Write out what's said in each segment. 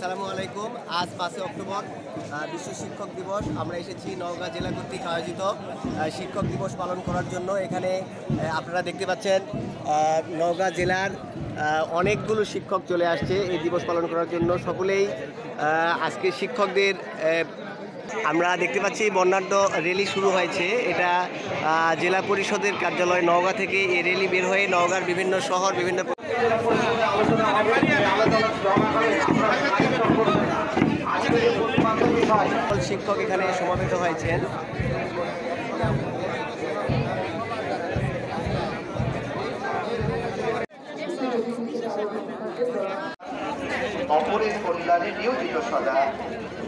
আসসালামু আলাইকুম। আজ 5 অক্টোবর বিশ্ব শিক্ষক দিবস। আমরা এসেছি নওগাঁ জেলা কর্তৃক আয়োজিত শিক্ষক দিবস পালন করার জন্য। এখানে আপনারা দেখতে পাচ্ছেন নওগাঁ জেলার অনেকগুলো শিক্ষক চলে আসছে এই দিবস পালন করার জন্য। সকলেই আজকে শিক্ষকদের আমরা দেখতে পাচ্ছি বর্ণাঢ্য র্যালি শুরু হয়েছে। এটা জেলা পরিষদের কার্যালয় নওগাঁ থেকে এই র্যালি বের হয়ে নওগাঁর বিভিন্ন শহর বিভিন্ন শিক্ষক এখানে সমাবেত হয়েছেন। অপরের কল্যাণে নিয়োজিত সদা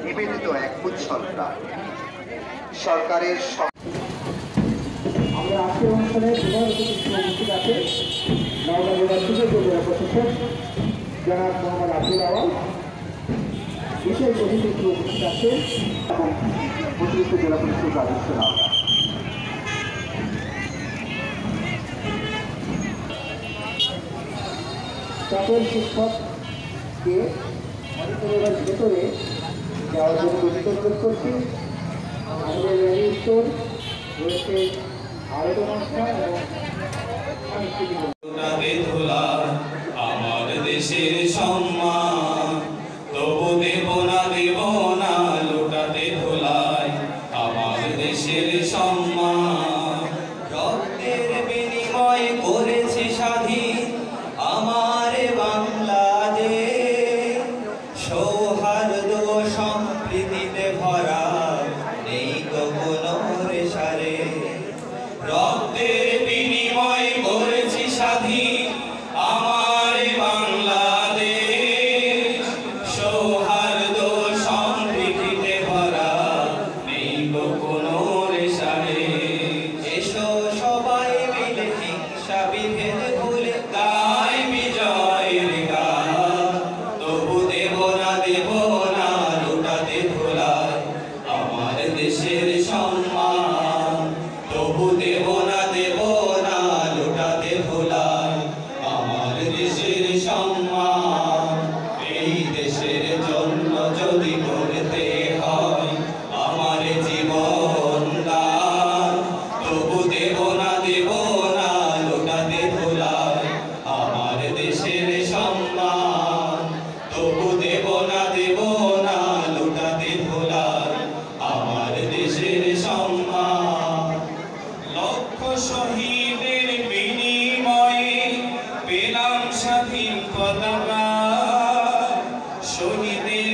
নিবেদিত এক উজ্জ্বল প্রাণ সরকারের। আমরা আজকের অনুষ্ঠানে উপস্থিত আছে নওগাঁ জেলার সুযোগ্য জেলা প্রশাসক জনাব মোহাম্মদ আব্দুল আওয়াল, বিশেষ অতিথি উপস্থিত আছে এবং অতিরিক্ত জেলা পরিষদ রাজস্ব নওগাঁ। সকল শিক্ষককে অডিটোরিয়ামের ভেতরে যাওয়ার জন্য অনুরোধ করছি। আমাদের র্যালি উত্তর রয়েছে আয়োজন অনুষ্ঠান এবং সাংস্কৃতিক আমার দেশের সম্মান তবু দেব না লুটাতে ধুলাই আমার দেশের সম্মান। রক্তের বিনিময় করেছি স্বাধীন আমার বাংলাদেশ, সৌহার্দ্য সম্প্রীতিতে ভরা নেই তো কোনো রেশারে। রক্তের বিনিময় করেছি স্বাধীন আমার বাংলাদেশ, সৌহার্দ্য সম্প্রীতিতে ভরা নেই তো কোনো রেশারে। এসো সবাই মিলে হিংসা বিভেদ ভুলে গাই বিজয়ের গান, তবু দেব না লুটাতে ধুলাই আমার দেশের সম্মান। তবু দেব না লুটাতে ভোলাই আমার দেশের সম্মান। এই দেশের জন্য যদি করতে হয় আমার জীবন দান, তবু দেব না লুটাতে ভোলাই আমার দেশের সম্মান। তবু দেব না লুটাতে ভোলাই আমার দেশের সম্মান। লক্ষ শহীদের বিনিময়ে পেলাম স্বাধীন পতাকা, শহীদের